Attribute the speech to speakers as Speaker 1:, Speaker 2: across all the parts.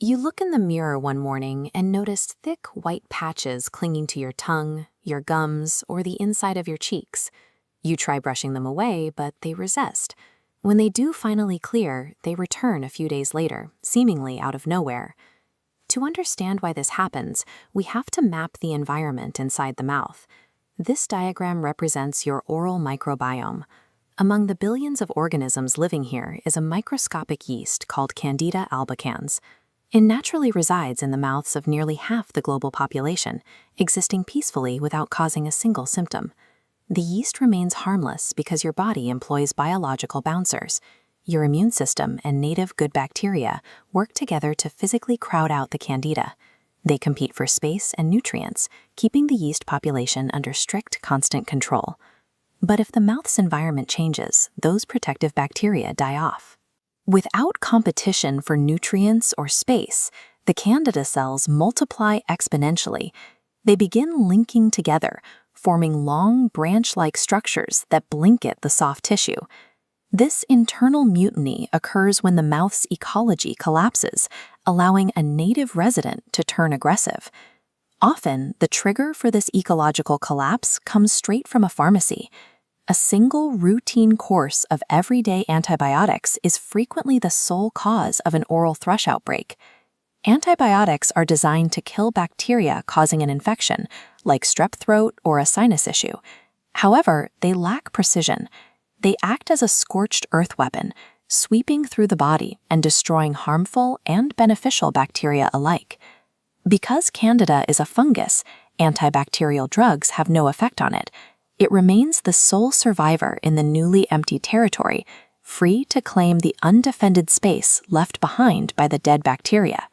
Speaker 1: You look in the mirror one morning and notice thick white patches clinging to your tongue, your gums, or the inside of your cheeks. You try brushing them away, but they resist. When they do finally clear, they return a few days later, seemingly out of nowhere. To understand why this happens, we have to map the environment inside the mouth. This diagram represents your oral microbiome. Among the billions of organisms living here is a microscopic yeast called Candida albicans. It naturally resides in the mouths of nearly half the global population, existing peacefully without causing a single symptom. The yeast remains harmless because your body employs biological bouncers. Your immune system and native good bacteria work together to physically crowd out the Candida. They compete for space and nutrients, keeping the yeast population under strict, constant control. But if the mouth's environment changes, those protective bacteria die off. Without competition for nutrients or space, the Candida cells multiply exponentially. They begin linking together, forming long branch-like structures that blanket the soft tissue. This internal mutiny occurs when the mouth's ecology collapses, allowing a native resident to turn aggressive. Often, the trigger for this ecological collapse comes straight from a pharmacy. A single routine course of everyday antibiotics is frequently the sole cause of an oral thrush outbreak. Antibiotics are designed to kill bacteria causing an infection, like strep throat or a sinus issue. However, they lack precision. They act as a scorched earth weapon, sweeping through the body and destroying harmful and beneficial bacteria alike. Because Candida is a fungus, antibacterial drugs have no effect on it. It remains the sole survivor in the newly emptied territory, free to claim the undefended space left behind by the dead bacteria.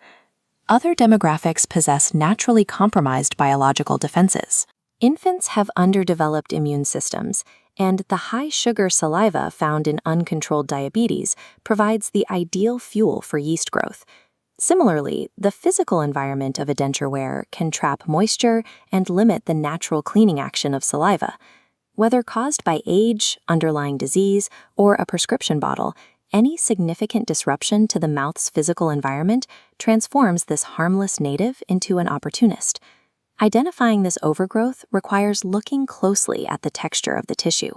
Speaker 1: Other demographics possess naturally compromised biological defenses. Infants have underdeveloped immune systems, and the high-sugar saliva found in uncontrolled diabetes provides the ideal fuel for yeast growth. Similarly, the physical environment of a denture wearer can trap moisture and limit the natural cleaning action of saliva. Whether caused by age, underlying disease, or a prescription bottle, any significant disruption to the mouth's physical environment transforms this harmless native into an opportunist. Identifying this overgrowth requires looking closely at the texture of the tissue.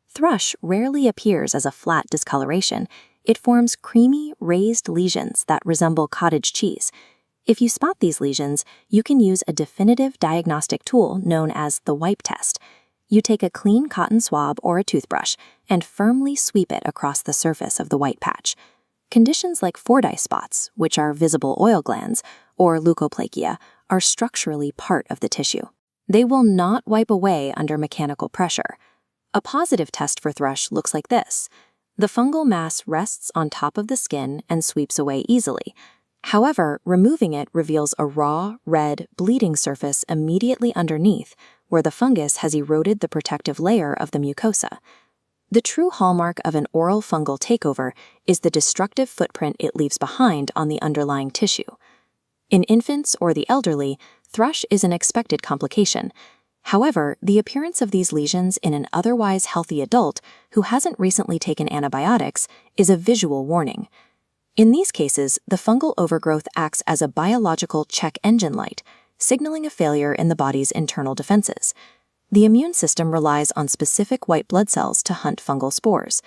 Speaker 1: Thrush rarely appears as a flat discoloration. It forms creamy, raised lesions that resemble cottage cheese. If you spot these lesions, you can use a definitive diagnostic tool known as the wipe test. You take a clean cotton swab or a toothbrush and firmly sweep it across the surface of the white patch. Conditions like Fordyce spots, which are visible oil glands, or Leukoplakia, are structurally part of the tissue. They will not wipe away under mechanical pressure. A positive test for thrush looks like this. The fungal mass rests on top of the skin and sweeps away easily. However, removing it reveals a raw, red, bleeding surface immediately underneath, where the fungus has eroded the protective layer of the mucosa. The true hallmark of an oral fungal takeover is the destructive footprint it leaves behind on the underlying tissue. In infants or the elderly, thrush is an expected complication. However, the appearance of these lesions in an otherwise healthy adult who hasn't recently taken antibiotics is a visual warning. In these cases, the fungal overgrowth acts as a biological check engine light, signaling a failure in the body's internal defenses. The immune system relies on specific white blood cells to hunt fungal spores.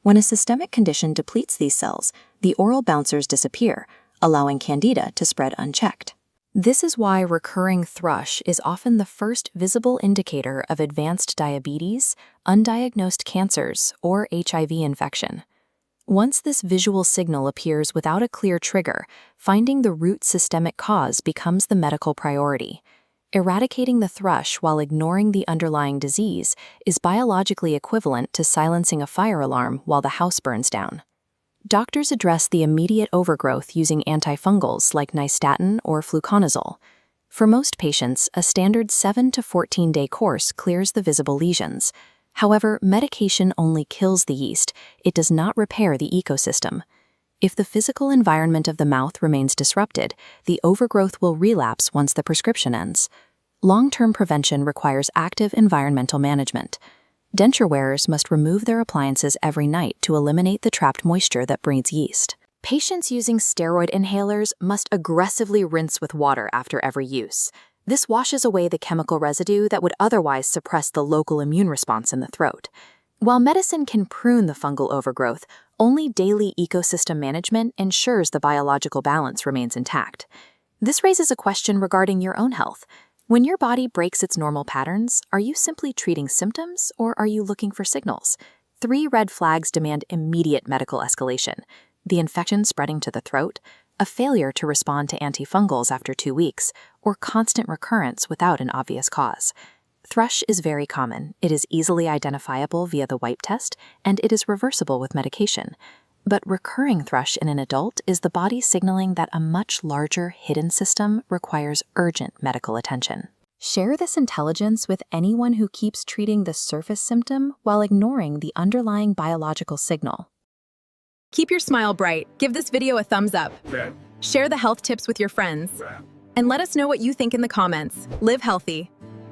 Speaker 1: When a systemic condition depletes these cells, the oral bouncers disappear, allowing Candida to spread unchecked. This is why recurring thrush is often the first visible indicator of advanced diabetes, undiagnosed cancers, or HIV infection. Once this visual signal appears without a clear trigger, finding the root systemic cause becomes the medical priority. Eradicating the thrush while ignoring the underlying disease is biologically equivalent to silencing a fire alarm while the house burns down. Doctors address the immediate overgrowth using antifungals like nystatin or fluconazole. For most patients, a standard 7 to 14-day course clears the visible lesions. However, medication only kills the yeast. It does not repair the ecosystem. If the physical environment of the mouth remains disrupted, the overgrowth will relapse once the prescription ends. Long-term prevention requires active environmental management. Denture wearers must remove their appliances every night to eliminate the trapped moisture that breeds yeast. Patients using steroid inhalers must aggressively rinse with water after every use. This washes away the chemical residue that would otherwise suppress the local immune response in the throat. While medicine can prune the fungal overgrowth, only daily ecosystem management ensures the biological balance remains intact. This raises a question regarding your own health. When your body breaks its normal patterns, are you simply treating symptoms or are you looking for signals? 3 red flags demand immediate medical escalation: the infection spreading to the throat, a failure to respond to antifungals after 2 weeks, or constant recurrence without an obvious cause. Thrush is very common. It is easily identifiable via the wipe test, and it is reversible with medication. But recurring thrush in an adult is the body signaling that a much larger hidden system requires urgent medical attention. Share this intelligence with anyone who keeps treating the surface symptom while ignoring the underlying biological signal.
Speaker 2: Keep your smile bright. Give this video a thumbs up. Share the health tips with your friends. And let us know what you think in the comments. Live healthy.